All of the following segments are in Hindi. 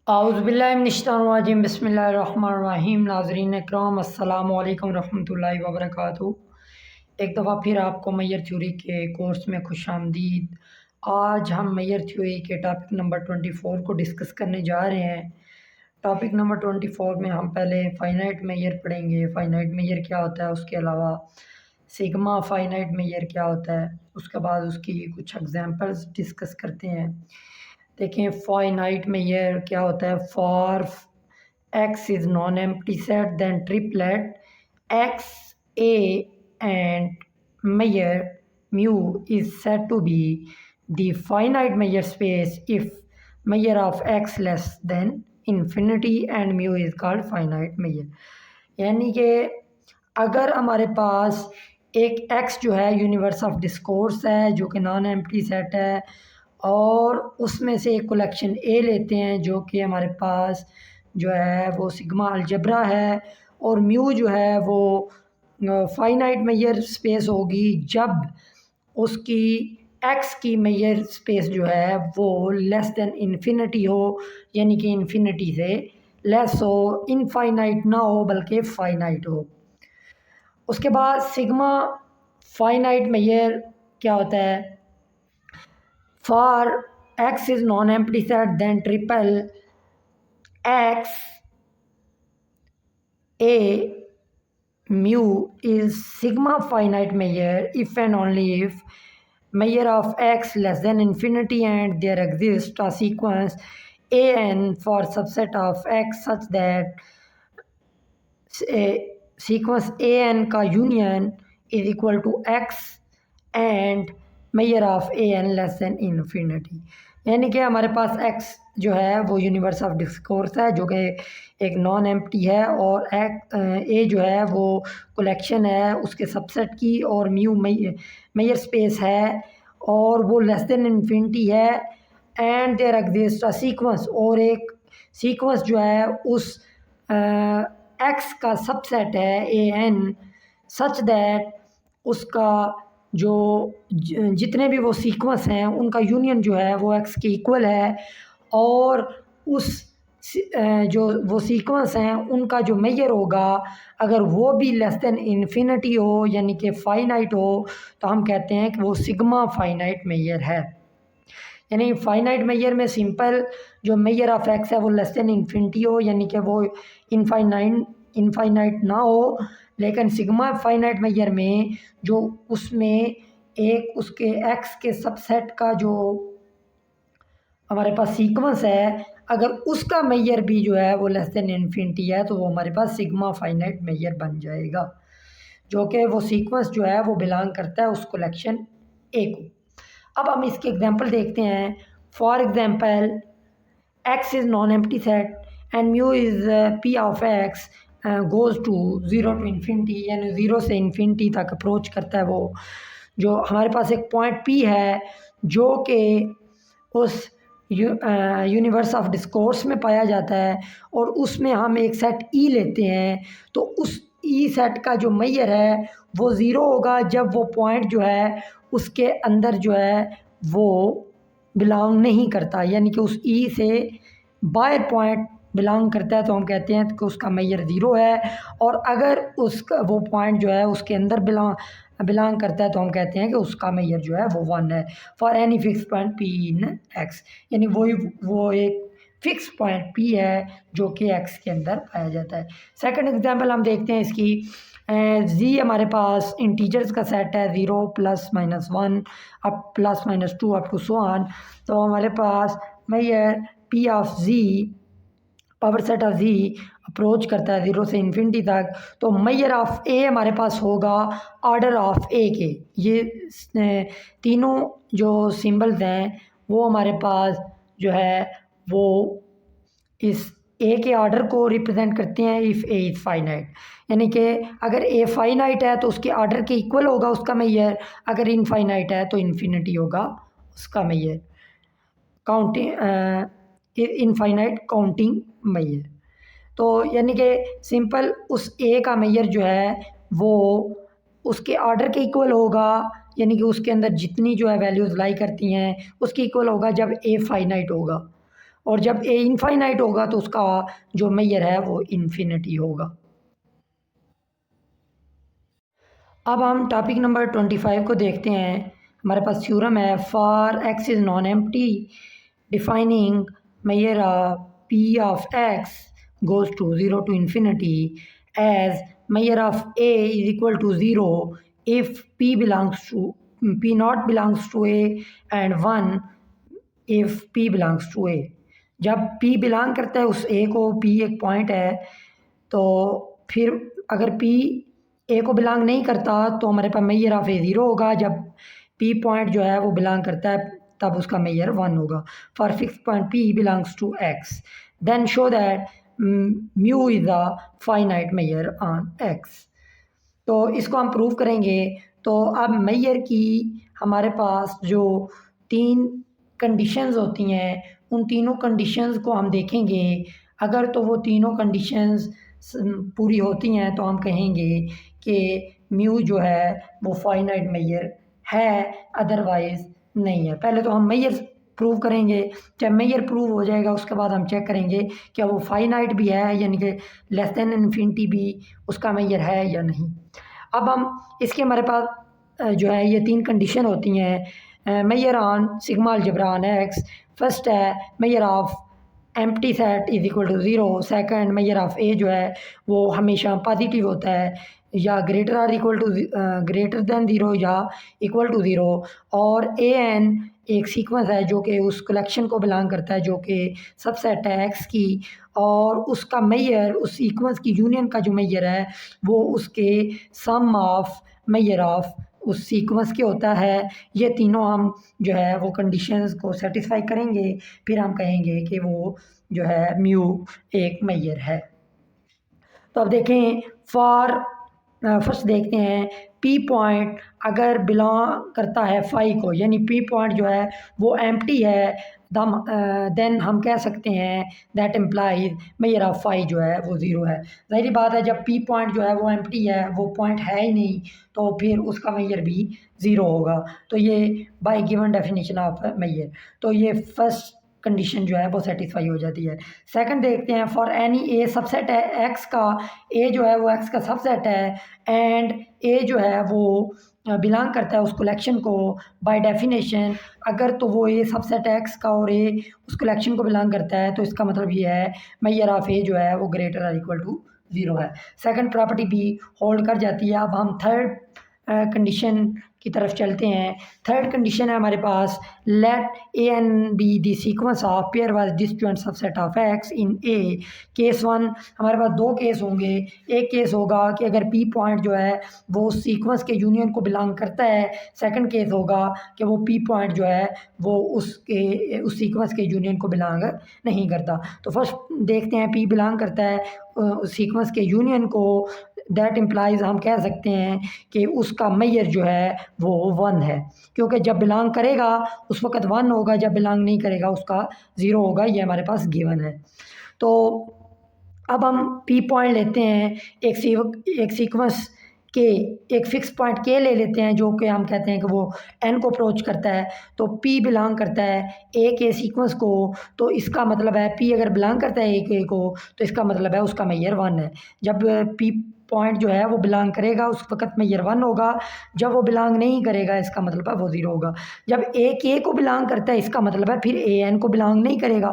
आउज़ुबिल्लाहिमिनश्शैतानिर्रजीम बिस्मिल्लाहिर्रहमानिर्रहीम। नाज़रीन इकराम अस्सलामु अलैकुम रहमतुल्लाहि व बरकातुहू। एक दफ़ा फिर आपको मैयर थ्योरी के कोर्स में खुशामदीद। आज हम मैयर थ्योरी के टॉपिक नंबर 24 को डिस्कस करने जा रहे हैं। टॉपिक नंबर 24 में हम पहले फ़ाइनाइट मैयर पढ़ेंगे। फ़ाइनाइट मैयर क्या होता है, उसके अलावा सिग्मा फ़ाइनाइट मैयर क्या होता है, उसके बाद उसकी कुछ एग्जांपल्स डिस्कस करते हैं। देखें फ़ाइनाइट मैयर क्या होता है। For X is non empty set then triplet X A and measure mu is said to be the finite measure space if measure of X less than infinity and mu is called finite measure. यानी कि अगर हमारे पास एक एक्स जो है यूनिवर्स ऑफ डिस्कोर्स है जो कि नॉन एम्प्टी सेट है, और उसमें से एक कलेक्शन ए लेते हैं जो कि हमारे पास जो है वो सिग्मा अलजबरा है, और म्यू जो है वो फाइनाइट मैयर स्पेस होगी जब उसकी एक्स की मैयर स्पेस जो है वो लेस देन इन्फिनिटी हो, यानी कि इन्फिनिटी से लेस हो, इनफाइनाइट ना हो बल्कि फाइनाइट हो। उसके बाद सिग्मा फाइनाइट मैयर क्या होता है। For X is non empty set then triple X A mu is sigma finite measure if and only if measure of X less than infinity and there exist a sequence A N for subset of X such that sequence A N का union is equal to X and measure of A N less than infinity. यानी कि हमारे पास एक्स जो है वो यूनिवर्स ऑफ डिस्कोर्स है जो कि एक नॉन एम्प्टी है, और ए जो है वो कलेक्शन है उसके सबसेट की, और म्यू मैयर स्पेस है और वो लेस देन इन्फिनिटी है, and there exist a sequence, और एक सीक्वेंस जो है उस एक्स का सबसेट है ए एन सच दैट उसका जो जितने भी वो सीक्वेंस हैं उनका यूनियन जो है वो एक्स के इक्वल है, और उस जो वो सीक्वेंस हैं उनका जो मैयर होगा अगर वो भी लेस देन इन्फिनिटी हो यानी कि फाइनाइट हो, तो हम कहते हैं कि वो सिग्मा फाइनाइट मैयर है। यानी फाइनाइट मैयर में सिंपल जो मैयर ऑफ एक्स है वो लेस देन इन्फिनिटी हो, यानी कि वो इनफाइनाइट ना हो, लेकिन सिग्मा फाइनाइट मैयर में जो उसमें एक उसके एक्स के सबसेट का जो हमारे पास सीक्वेंस है अगर उसका मैयर भी जो है वो लेस देन इन्फिनिटी है तो वो हमारे पास सिग्मा फाइनाइट मैयर बन जाएगा, जो कि वो सीक्वेंस जो है वो बिलोंग करता है उस कलेक्शन ए को। अब हम इसके एग्जांपल देखते हैं। For example X is non empty set and mu is P of X goes to zero to infinity, यानी ज़ीरो से इन्फिनिटी तक अप्रोच करता है वो। जो हमारे पास एक पॉइंट पी है जो कि उस यूनिवर्स ऑफ डिस्कोर्स में पाया जाता है, और उसमें हम एक सेट ई लेते हैं, तो उस ई सेट का जो मैयर है वो ज़ीरो होगा जब वो पॉइंट जो है उसके अंदर जो है वो बिलोंग नहीं करता, यानी कि उस ई से बाहर पॉइंट बिलोंग करता है तो हम कहते हैं कि उसका मैयर ज़ीरो है, और अगर उसका वो पॉइंट जो है उसके अंदर बिलोंग करता है तो हम कहते हैं कि उसका मैयर जो है वो वन है। For any fix point P in x, यानी वो एक फिक्स पॉइंट पी है जो कि एक्स के अंदर पाया जाता है। सेकंड एग्जांपल हम देखते हैं इसकी। जी हमारे पास इंटीजर्स का सेट है, zero plus minus one up plus minus two up to so on, तो हमारे पास measure P of G power set of G approach करता है ज़ीरो से इन्फिनिटी तक, तो मैयर ऑफ ए हमारे पास होगा ऑर्डर ऑफ ए के। ये तीनों जो सिंबल्स हैं वो हमारे पास जो है वो इस ए के ऑर्डर को रिप्रेजेंट करते हैं इफ़ ए इज़ फाइनाइट, यानी कि अगर ए फाइनाइट है तो उसके ऑर्डर के इक्वल होगा उसका मैयर, अगर इनफाइनाइट है तो इन्फिनिटी होगा उसका Maihar. Counting infinite counting Maihar, तो यानी कि सिंपल उस ए का मैयर जो है वो उसके ऑर्डर के इक्वल होगा, यानी कि उसके अंदर जितनी जो है वैल्यूज़ लाई करती हैं उसके इक्वल होगा जब ए फाइनाइट होगा। और जब ए इनफाइनाइट होगा तो उसका जो मेजर है वो इन्फिनिटी होगा। अब हम टॉपिक नंबर 25 को देखते हैं। हमारे पास थ्योरम है for X is non empty defining measure P of X goes to 0 to infinity as measure of a is equal to 0 if p not belongs to a and 1 if p belongs to a। जब p बिलोंग करता है उस a को, p एक पॉइंट है, तो फिर अगर p a को बिलोंग नहीं करता तो हमारे पास मेजर ऑफ ए 0 होगा। जब p पॉइंट जो है वो बिलोंग करता है तब उसका मेजर 1 होगा। For fix point p belongs to x then show that mu is the finite measure on x। तो इसको हम प्रूव करेंगे। तो अब मेजर की हमारे पास जो 3 कंडीशंस होती हैं उन तीनों कंडीशंस को हम देखेंगे। अगर तो वो तीनों कंडीशंस पूरी होती हैं तो हम कहेंगे कि म्यू जो है वो फाइनाइट मेजर है, अदरवाइज़ नहीं है। पहले तो हम मेजर प्रूव करेंगे। जब मेजर प्रूव हो जाएगा उसके बाद हम चेक करेंगे क्या वो फाइनाइट भी है, यानी कि लेस देन इन्फिनिटी भी उसका मेजर है या नहीं। अब हम इसके हमारे पास जो है ये 3 कंडीशन होती हैं। Measure on sigma algebra on X, first है measure of empty set is equal to 0। Second measure of A जो है वो हमेशा पॉजिटिव होता है या ग्रेटर दैन 0 या इक्वल टू 0। और ए एन एक सीक्वेंस है जो कि उस कलेक्शन को बिलोंग करता है जो कि सबसेट है एक्स की, और उसका मेजर उस सीक्वेंस की यूनियन का जो मेजर है वो उसके सम ऑफ मेजर ऑफ उस सीक्वेंस के होता है। ये तीनों हम जो है वो कंडीशंस को सेटिस्फाई करेंगे, फिर हम कहेंगे कि वो जो है म्यू एक मेजर है। तो अब देखें फॉर फर्स्ट देखते हैं पी पॉइंट अगर बिलोंग करता है फाई को, यानी पी पॉइंट जो है वो एम्प्टी है, देन हम कह सकते हैं that implies measure of phi जो है वो 0 है। ज़ाहिर बात है जब पी पॉइंट जो है वो एम्प्टी है, वो पॉइंट है ही नहीं, तो फिर उसका मेजर भी 0 होगा। तो ये by given definition of measure, तो ये फर्स्ट कंडीशन जो है वो सेटिस्फाई हो जाती है। सेकंड देखते हैं फॉर एनी ए सबसेट है एक्स का, ए जो है वो एक्स का सबसेट है एंड ए जो है वो बिलोंग करता है उस कलेक्शन को बाय डेफिनेशन। अगर तो वो ए सबसेट एक्स का और ए उस कलेक्शन को बिलोंग करता है तो इसका मतलब ये है मेजर ऑफ ए जो है वो ग्रेटर और इक्वल टू 0 है। सेकंड प्रॉपर्टी भी होल्ड कर जाती है। अब हम थर्ड कंडीशन की तरफ चलते हैं। थर्ड कंडीशन है हमारे पास let A N be the sequence of pairwise disjoint subset of X in A. Case 1 हमारे पास 2 केस होंगे। एक केस होगा कि अगर पी पॉइंट जो है वो उस सीक्वेंस के यूनियन को बिलोंग करता है। सेकंड केस होगा कि वो पी पॉइंट जो है वो उस सीक्वेंस के यूनियन को बिलोंग नहीं करता। तो फर्स्ट देखते हैं पी बिलोंग करता है उस सीक्वेंस के यूनियन को, दैट इम्प्लाइज हम कह सकते हैं कि उसका मेजर जो है वो 1 है, क्योंकि जब बिलोंग करेगा उस वक्त 1 होगा, जब बिलोंग नहीं करेगा उसका 0 होगा। ये हमारे पास गिवन है। तो अब हम पी पॉइंट लेते हैं एक सीक्वेंस के, एक फ़िक्स पॉइंट के ले लेते हैं जो कि हम कहते हैं कि वो एन को अप्रोच करता है। तो पी बिलोंग करता है ए के सीक्वेंस को, तो इसका मतलब है पी अगर बिलोंग करता है ए के को तो इसका मतलब है उसका मेजर 1 है। जब पी पॉइंट जो है वो बिलोंग करेगा उस वक्त मेजर 1 होगा, जब वो बिलोंग नहीं करेगा इसका मतलब है वो 0 होगा। जब ए के को बिलोंग करता है इसका मतलब है फिर ए एन को बिलोंग नहीं करेगा,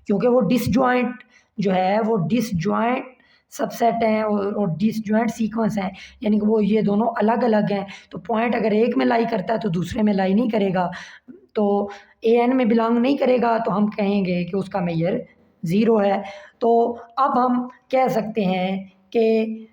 क्योंकि वो डिसजॉइंट जो है वो डिसजॉइंट सबसेट हैं और डिसजॉइंट सीक्वेंस हैं, यानी कि वो ये दोनों अलग अलग हैं। तो पॉइंट अगर एक में लाई करता है तो दूसरे में लाई नहीं करेगा, तो ए एन में बिलोंग नहीं करेगा तो हम कहेंगे कि उसका मेजर 0 है। तो अब हम कह सकते हैं कि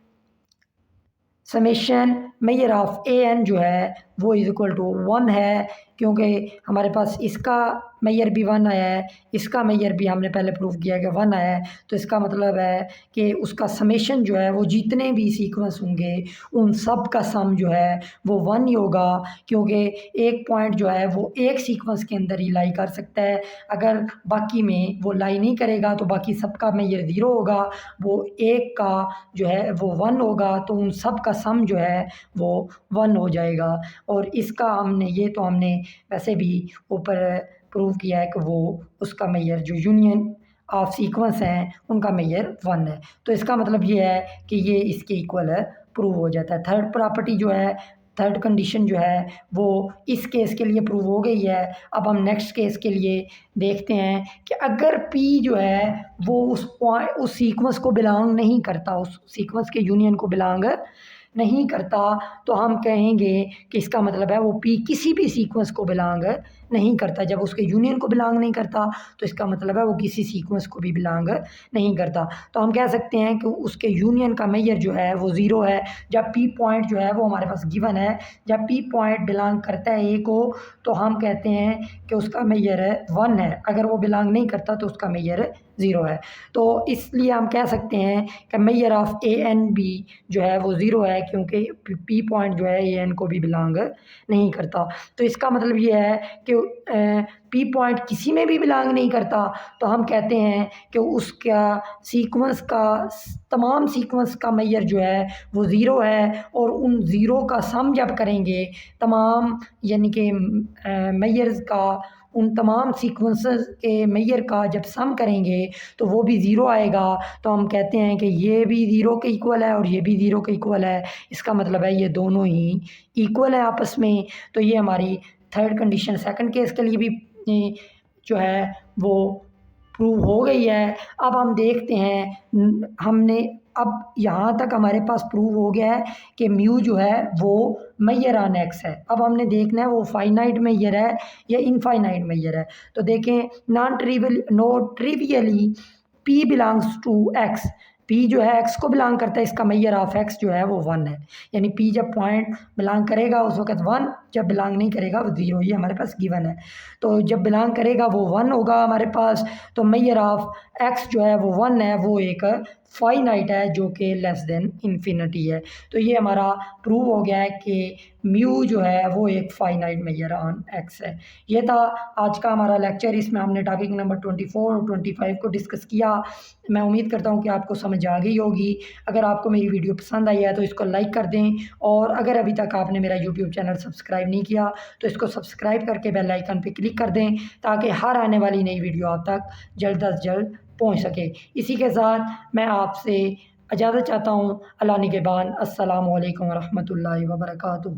summation measure of A N जो है वो इज इक्वल टू 1 है, क्योंकि हमारे पास इसका मेजर भी 1 आया है, इसका मेजर भी हमने पहले प्रूव किया कि 1 आया है। तो इसका मतलब है कि उसका समेशन जो है वो जितने भी सीक्वेंस होंगे उन सब का सम जो है वो 1 ही होगा, क्योंकि एक पॉइंट जो है वो एक सीक्वेंस के अंदर ही लाई कर सकता है। अगर बाकी में वो लाई नहीं करेगा तो बाकी सबका मेजर 0 होगा, वो एक का जो है वो 1 होगा, तो उन सब का सम जो है वो 1 हो जाएगा। और इसका हमने वैसे भी ऊपर प्रूव किया है कि वो उसका मेजर जो यूनियन ऑफ सीक्वेंस हैं उनका मेजर 1 है। तो इसका मतलब ये है कि ये इसके इक्वल है, प्रूव हो जाता है। थर्ड प्रॉपर्टी जो है, थर्ड कंडीशन जो है वो इस केस के लिए प्रूव हो गई है। अब हम नेक्स्ट केस के लिए देखते हैं कि अगर P जो है वो उस सीक्वेंस को बिलोंग नहीं करता, उस सीक्वेंस के यूनियन को बिलोंग नहीं करता, तो हम कहेंगे कि इसका मतलब है वो P किसी भी सीक्वेंस को बिलोंग नहीं करता। जब उसके यूनियन को बिलोंग नहीं करता तो इसका मतलब है वो किसी सीक्वेंस को भी बिलोंग नहीं करता। तो हम कह सकते हैं कि उसके यूनियन का मेजर जो है वो 0 है। जब P पॉइंट जो है वो हमारे पास गिवन है, जब P पॉइंट बिलोंग करता है A को तो हम कहते हैं कि उसका मेजर है 1 है। अगर वो बिलोंग नहीं करता तो उसका मेजर 0 है। तो इसलिए हम कह सकते हैं कि मेजर ऑफ ANB जो है वो 0 है, क्योंकि P पॉइंट जो है AN को भी बिलोंग नहीं करता। तो इसका मतलब ये है कि P पॉइंट किसी में भी बिलोंग नहीं करता, तो हम कहते हैं कि उसका सीक्वेंस का तमाम सीक्वेंस का मेजर जो है वो 0 है। और उन 0 का सम जब करेंगे तमाम, यानी कि मेजर्स का, उन तमाम सीक्वेंसेस के मेजर का जब सम करेंगे तो वो भी 0 आएगा। तो हम कहते हैं कि ये भी 0 के इक्वल है और ये भी 0 के इक्वल है। इसका मतलब है ये दोनों ही इक्वल है आपस में। तो ये हमारी थर्ड कंडीशन सेकंड केस के लिए भी जो है वो प्रूव हो गई है। अब हम देखते हैं, हमने अब यहाँ तक हमारे पास प्रूव हो गया है कि म्यू जो है वो मेजर ऑन एक्स है। अब हमने देखना है वो फाइनाइट मेजर है या इनफाइनाइट मेजर है। तो देखें, not trivially P belongs to X. P जो है एक्स को बिलोंग करता है, इसका मेजर ऑफ एक्स जो है वो 1 है। यानी P जब पॉइंट बिलोंग करेगा उस वक्त 1, जब बिलोंग नहीं करेगा वो 0। ये हमारे पास गिवन है। तो जब बिलोंग करेगा वो 1 होगा हमारे पास। तो मेजर ऑफ एक्स जो है वो 1 है, वो एक फाइनाइट है जो कि लेस देन इन्फिनिटी है। तो ये हमारा प्रूव हो गया है कि म्यू जो है वो एक फाइनाइट मेजर ऑन एक्स है। ये था आज का हमारा लेक्चर। इसमें हमने टॉपिक नंबर 24 और 25 को डिस्कस किया। मैं उम्मीद करता हूँ कि आपको समझ आ गई होगी। अगर आपको मेरी वीडियो पसंद आई है तो इसको लाइक कर दें, और अगर अभी तक आपने मेरा यूट्यूब चैनल सब्सक्राइब नहीं किया तो इसको सब्सक्राइब करके बेल आइकन पर क्लिक कर दें, ताकि हर आने वाली नई वीडियो आप तक जल्द अज जल्द पहुँच सके। इसी के साथ मैं आपसे इजाज़त चाहता हूँ। अल्लाह निगहबान। अस्सलामु अलैकुम वरहमतुल्लाहि वबरकातुहू।